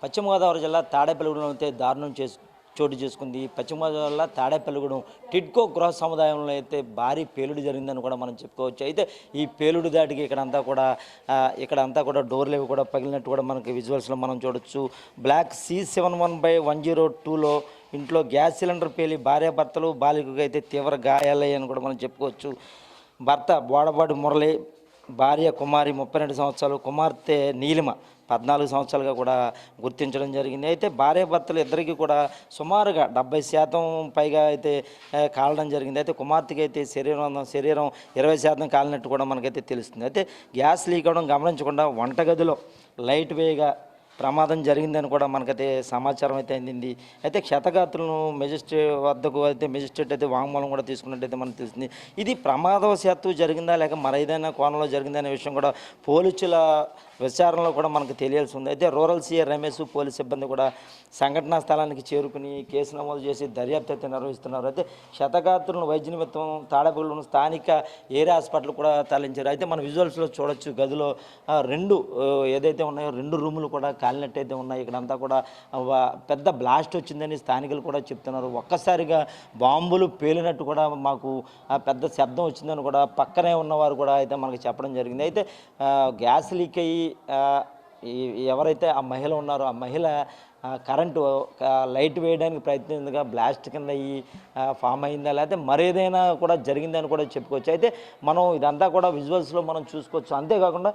పశ్చిమ గోదావరి జిల్లా తాడేపల్లిగూడెంలో అయితే దారుణం చోటు చేసుకుంది. పశ్చిమ గోదావరి జిల్లా తాడేపల్లిగూడెం టిడ్కో గృహ సముదాయంలో అయితే భారీ పేలుడు జరిగిందని కూడా మనం చెప్పుకోవచ్చు. అయితే ఈ పేలుడు దాటికి ఇక్కడంతా కూడా డోర్లు ఇవి కూడా పగిలినట్టు కూడా మనకి విజువల్స్లో మనం చూడొచ్చు. బ్లాక్ C71/102లో ఇంట్లో గ్యాస్ సిలిండర్ పేలి భార్యాభర్తలు బాలికకు అయితే తీవ్ర గాయాలయ్యని కూడా మనం చెప్పుకోవచ్చు. భర్త బోడపాటి మురళి, భార్య కుమారి 32 సంవత్సరాలు, కుమార్తె నీలిమ 14 సంవత్సరాలుగా కూడా గుర్తించడం జరిగింది. అయితే భార్యాభర్తలు ఇద్దరికి కూడా సుమారుగా 70% పైగా అయితే కాలడం జరిగింది. అయితే కుమార్తెకి అయితే శరీరం 20% కాలినట్టు కూడా మనకైతే తెలుస్తుంది. అయితే గ్యాస్ లీక్ అవ్వడం గమనించకుండా వంటగదిలో లైట్ వేగా ప్రమాదం జరిగిందని కూడా మనకైతే సమాచారం అయితే అందింది. అయితే క్షతగాత్రులను మెజిస్ట్రేట్ అయితే వాంగ్మూలం కూడా తీసుకున్నట్టయితే మనకు తెలిసింది. ఇది ప్రమాదవశాత్తు జరిగిందా లేక మరేదైనా కోణంలో జరిగిందా అనే విషయం కూడా పోలీసుల విచారణలో కూడా మనకు తెలియాల్సి ఉంది. అయితే రూరల్ సీఐ రమేష్ పోలీస్ సిబ్బంది కూడా సంఘటనా స్థలానికి చేరుకుని కేసు నమోదు చేసి దర్యాప్తు అయితే నిర్వహిస్తున్నారు. అయితే క్షతగాత్రులను వైద్య నిమిత్తం తాడేపల్లిలోని స్థానిక ఏరియా హాస్పిటల్ కూడా తరలించారు. అయితే మన విజువల్స్లో చూడొచ్చు, గదిలో ఏదైతే ఉన్నాయో 2 రూములు కూడా కాలినట్టయితే ఉన్నాయి. ఇక్కడంతా కూడా పెద్ద బ్లాస్ట్ వచ్చిందని స్థానికులు కూడా చెప్తున్నారు. ఒక్కసారిగా బాంబులు పేలినట్టు కూడా మాకు పెద్ద శబ్దం వచ్చిందని కూడా పక్కనే ఉన్నవారు కూడా అయితే మనకు చెప్పడం జరిగింది. అయితే గ్యాస్ లీక్ అయ్యి ఎవరైతే ఆ మహిళ ఉన్నారో ఆ మహిళ కరెంటు లైట్ వేయడానికి ప్రయత్నించగా బ్లాస్ట్ కింద ఫామ్ అయిందా లేకపోతే మరేదైనా కూడా జరిగిందని కూడా చెప్పుకోవచ్చు. అయితే మనం ఇదంతా కూడా విజువల్స్లో మనం చూసుకోవచ్చు. అంతేకాకుండా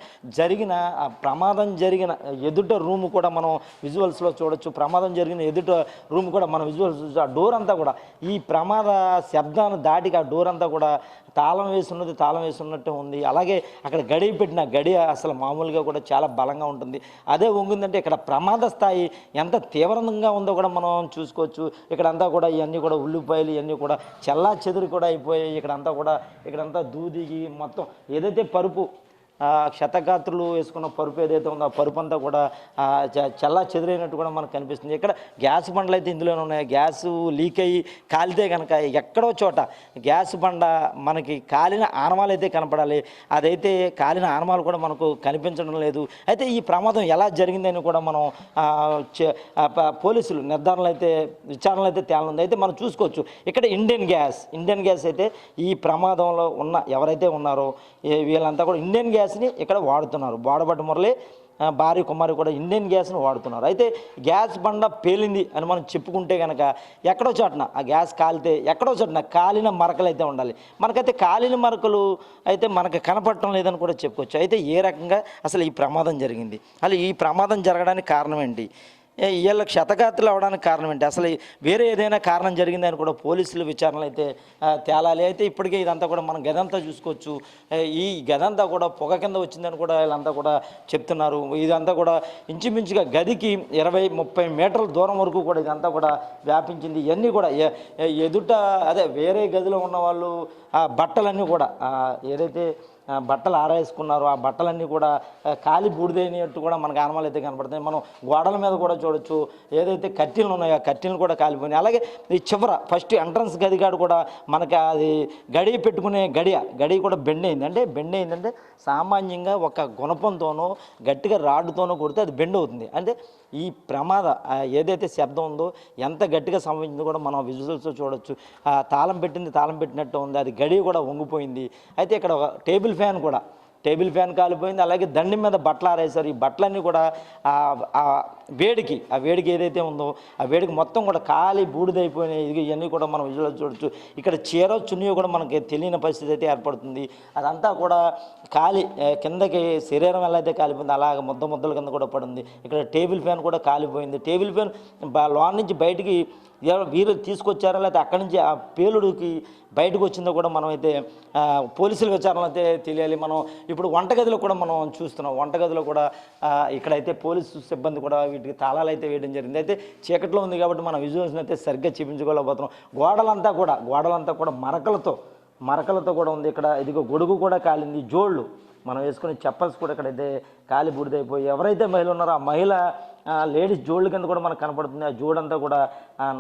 ప్రమాదం జరిగిన ఎదుట రూమ్ కూడా మనం విజువల్స్లో చూడొచ్చు. ప్రమాదం జరిగిన ఎదుట రూమ్ కూడా మనం విజువల్స్ చూసి ఆ డోర్ అంతా కూడా ఈ ప్రమాద శబ్దాన్ని దాటికి ఆ డోర్ అంతా కూడా తాళం వేసున్నట్టు ఉంది. అలాగే అక్కడ గడి అసలు మామూలుగా కూడా చాలా బలంగా ఉంటుంది. అదే వంగిందంటే ఇక్కడ ప్రమాద స్థాయి ఎంత తీవ్రంగా ఉందో కూడా మనం చూసుకోవచ్చు. ఇక్కడంతా కూడా ఇవన్నీ కూడా ఉల్లిపాయలు ఇవన్నీ కూడా చెల్లా చెదురు కూడా అయిపోయాయి. ఇక్కడంతా దూదిగి మొత్తం ఏదైతే పరుపు క్షతగాత్రులు వేసుకున్న పరుపు ఏదైతే ఉందో ఆ పరుపు అంతా కూడా చల్లా చెదిరైనట్టు కూడా మనకు కనిపిస్తుంది. ఇక్కడ గ్యాస్ బండలు అయితే ఇందులోనే ఉన్నాయి. గ్యాస్ లీక్ అయ్యి కాలితే కనుక ఎక్కడో చోట గ్యాస్ బండ మనకి కాలిన ఆనవాలు అయితే కనపడాలి. అదైతే కాలిన ఆనవాలు కూడా మనకు కనిపించడం లేదు. అయితే ఈ ప్రమాదం ఎలా జరిగిందని కూడా మనం పోలీసులు విచారణలు అయితే తేలనుంది. అయితే మనం చూసుకోవచ్చు ఇక్కడ ఇండియన్ గ్యాస్ అయితే ఈ ప్రమాదంలో ఎవరైతే ఉన్నారో వీళ్ళంతా కూడా ఇండియన్ గ్యాస్ని ఇక్కడ వాడుతున్నారు. బోడపాటి మురళి భార్య కుమారి కూడా ఇండియన్ గ్యాస్ను వాడుతున్నారు. అయితే గ్యాస్ బండ పేలింది అని మనం చెప్పుకుంటే కనుక ఎక్కడో చోటన ఆ గ్యాస్ కాలితే ఎక్కడో చోటన కాలిన మరకలు అయితే ఉండాలి. మనకైతే కాలిన మరకలు అయితే మనకు కనపడటం లేదని కూడా చెప్పుకోవచ్చు. అయితే ఏ రకంగా అసలు ఈ ప్రమాదం జరిగింది, అసలు ఈ ప్రమాదం జరగడానికి కారణం ఏంటి, వీళ్ళ క్షతగాత్రులు అవడానికి కారణం ఏంటి, అసలు వేరే ఏదైనా కారణం జరిగిందని కూడా పోలీసులు విచారణలు అయితే తేలాలి. అయితే ఇప్పటికే ఇదంతా కూడా మనం గదంతా చూసుకోవచ్చు. ఈ గదంతా కూడా పొగ కింద వచ్చిందని కూడా వీళ్ళంతా కూడా చెప్తున్నారు. ఇదంతా కూడా ఇంచుమించుగా గదికి 20-30 మీటర్ల దూరం వరకు కూడా ఇదంతా కూడా వ్యాపించింది. ఇవన్నీ కూడా వేరే గదిలో ఉన్న వాళ్ళు బట్టలన్నీ కూడా ఏదైతే బట్టలు ఆరేసుకున్నారు ఆ బట్టలన్నీ కూడా కాలి బూడిదైనట్టు కూడా మనకు ఆనవాళ్ళు అయితే కనపడుతుంది. మనం గోడల మీద కూడా చూడొచ్చు, ఏదైతే కట్టెలు ఉన్నాయో ఆ కట్టెలు కూడా కాలిపోయినాయి. అలాగే ఈ ఫస్ట్ ఎంట్రన్స్ గదిగాడు కూడా మనకి అది పెట్టుకునే గడి కూడా బెండ్ అయిందంటే సామాన్యంగా ఒక గుణపంతోనో గట్టిగా రాడ్డుతోనో కొడితే అది బెండ్ అవుతుంది. అంటే ఈ ఏదైతే శబ్దం ఉందో ఎంత గట్టిగా సంభవించిందో కూడా మనం విజువల్స్ చూడొచ్చు. తాళం పెట్టినట్టు ఉంది, అది గడి కూడా వంగిపోయింది. అయితే ఇక్కడ టేబుల్ ఫ్యాన్ కాలిపోయింది. అలాగే దండి మీద బట్టలు ఆరేశారు. ఈ బట్టలన్నీ కూడా ఆ వేడికి ఏదైతే ఉందో ఆ వేడికి మొత్తం కూడా కాలి బూడిదైపోయినాయి. ఇవన్నీ కూడా మనం విజువల్ చూడొచ్చు. ఇక్కడ చీర చున్నీ కూడా మనకి తెలియని పరిస్థితి అయితే ఏర్పడుతుంది. అదంతా కూడా కాలి కిందకి శరీరం ఎలా అయితే కాలిపోయింది అలాగ ముద్దల కింద కూడా పడింది. ఇక్కడ టేబుల్ ఫ్యాన్ కూడా కాలిపోయింది. టేబుల్ ఫ్యాన్ లోన్ నుంచి బయటికి వీరు తీసుకొచ్చారా లేకపోతే అక్కడి నుంచి ఆ పేలుడికి బయటకు వచ్చిందో కూడా మనమైతే పోలీసుల విచారణ అయితే తెలియాలి. మనం ఇప్పుడు వంటగదిలో కూడా మనం చూస్తున్నాం. వంటగదిలో కూడా ఇక్కడైతే పోలీసు సిబ్బంది కూడా వీటికి తాళాలు అయితే వేయడం జరిగింది. అయితే చీకట్లో ఉంది కాబట్టి మనం విజువల్స్ని అయితే సరిగ్గా చూపించుకోలేకపోతున్నాం. గోడలంతా కూడా మరకలతో కూడా ఉంది. ఇక్కడ ఇదిగో గొడుగు కూడా కాలింది. జోళ్ళు మనం వేసుకునే చెప్పల్స్ కూడా ఇక్కడైతే కాలి బూడిదైపోయి ఎవరైతే మహిళ ఉన్నారో ఆ మహిళ లేడీస్ జోళ్ళ కింద కూడా మనకు కనపడుతుంది. ఆ జోడంతా కూడా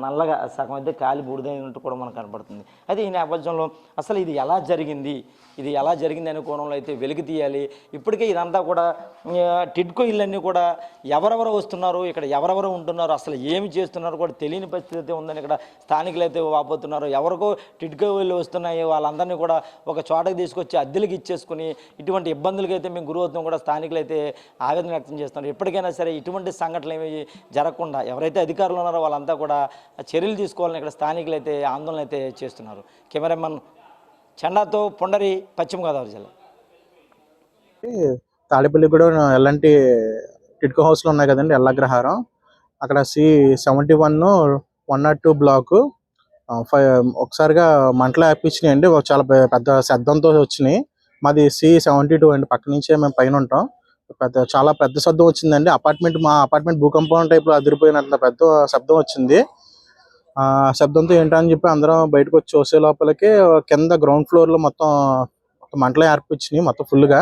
నల్లగా సగం అయితే కాలి బూడిదైనట్టు కూడా మనకు కనపడుతుంది. అయితే ఈ నేపథ్యంలో అసలు ఇది ఎలా జరిగింది, ఇది ఎలా జరిగింది అనే కోణంలో అయితే వెలికి తీయాలి. ఇప్పటికే ఇదంతా కూడా టిడ్కో ఇళ్ళన్నీ కూడా ఎవరెవరు వస్తున్నారు, ఇక్కడ ఎవరెవరు ఉంటున్నారు, అసలు ఏమి చేస్తున్నారు కూడా తెలియని పరిస్థితి అయితే ఉందని ఇక్కడ స్థానికులు అయితే వాపోతున్నారు. ఎవరికో టిడ్కో ఇళ్ళు వస్తున్నాయి, వాళ్ళందరినీ కూడా ఒక చోటకి తీసుకొచ్చి అద్దెలకు ఇచ్చేసుకుని ఇటువంటి ఇబ్బందులకి అయితే మేము గురవుతాం కూడా స్థానికులు అయితే ఆవేదన వ్యక్తం చేస్తున్నారు. ఎప్పటికైనా సరే ఇటువంటి సంఘటనలు ఏమి జరగకుండా ఎవరైతే అధికారులు ఉన్నారో వాళ్ళంతా కూడా చర్యలు తీసుకోవాలని ఇక్కడ స్థానికులు అయితే ఆందోళన అయితే చేస్తున్నారు. కెమెరామెన్ చండాతో పొండరి, పశ్చిమ గోదావరి జిల్లా. తాడేపల్లి కూడా ఎలాంటి టిడ్కో హౌస్లు ఉన్నాయి కదండి, ఎల్లగ్రహారం. అక్కడ C71 102 బ్లాక్ ఒకసారిగా మంటలు ఆపించినాయండి. చాలా పెద్ద శబ్దంతో వచ్చినాయి. మాది C72 అండి, పక్క నుంచే మేము పైన ఉంటాం. చాలా పెద్ద శబ్దం వచ్చిందండి. మా అపార్ట్మెంట్ భూకంపం టైప్ లో అదిరిపోయినంత పెద్ద శబ్దం వచ్చింది. ఆ శబ్దంతో ఏంటని చెప్పి అందరం బయటకు వచ్చి చూసే లోపలికి కింద గ్రౌండ్ ఫ్లోర్ లో మొత్తం మంటలు ఏర్పించినాయి మొత్తం ఫుల్ గా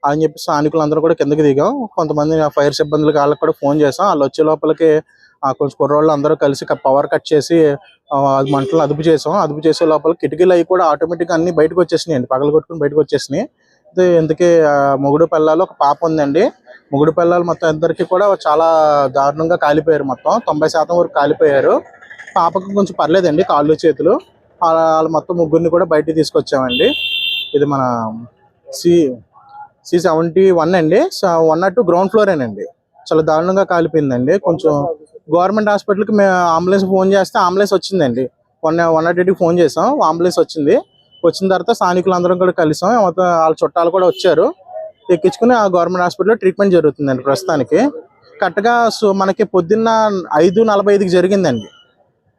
అని చెప్పి స్థానికులు అందరూ కూడా కిందకి దిగాం. కొంతమంది ఫైర్ సిబ్బందులకు వాళ్ళకి కూడా ఫోన్ చేసాం. వాళ్ళు వచ్చే లోపలికి కొంచెం కుర్రోళ్ళు అందరూ కలిసి పవర్ కట్ చేసి మంటలు అదుపు చేసాం. అదుపు చేసే లోపల కిటికీలు అవి కూడా ఆటోమేటిక్ అన్ని బయటకు వచ్చేసినాయి అండి, పగలు కొట్టుకుని బయటకు వచ్చేసినాయి. ఇందుకే మొగుడు పిల్లలు ఒక పాప ఉందండి. మొగుడు పిల్లలు మొత్తం ఇద్దరికి కూడా చాలా దారుణంగా కాలిపోయారు. మొత్తం 90% వరకు కాలిపోయారు. పాపకు కొంచెం పర్లేదండి, కాళ్ళు చేతులు. వాళ్ళు మొత్తం ముగ్గురిని కూడా బయటికి తీసుకొచ్చామండి. ఇది మన C71 అండి, 102 గ్రౌండ్ ఫ్లోరేనండి. చాలా దారుణంగా కాలిపోయిందండి. కొంచెం గవర్నమెంట్ హాస్పిటల్కి మేము అంబులెన్స్ ఫోన్ చేస్తే అంబులెన్స్ వచ్చిందండి. 108కి ఫోన్ చేసాం, అంబులెన్స్ వచ్చింది. వచ్చిన తర్వాత స్థానికులు అందరం కూడా కలిసాం. వాళ్ళ చుట్టాలు కూడా వచ్చారు. ఎక్కించుకుని ఆ గవర్నమెంట్ హాస్పిటల్లో ట్రీట్మెంట్ జరుగుతుందండి ప్రస్తుతానికి. కరెక్ట్గా మనకి పొద్దున్న 5:45కి జరిగిందండి.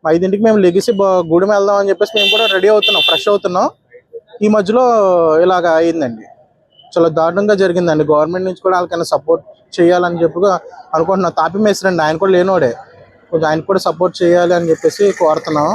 5ంటికి మేము లెగిసి గూడెం వెళ్దాం అని చెప్పేసి మేము కూడా రెడీ అవుతున్నాం, ఫ్రెష్ అవుతున్నాం. ఈ మధ్యలో ఇలాగ అయిందండి. చాలా దారుణంగా జరిగిందండి. గవర్నమెంట్ నుంచి కూడా వాళ్ళకైనా సపోర్ట్ చేయాలని చెప్పి అనుకుంటున్నాం. తాపి మేస్త్రండి, ఆయన కూడా లేనోడే, కొంచెం ఆయన కూడా సపోర్ట్ చేయాలి అని చెప్పేసి కోరుతున్నాం.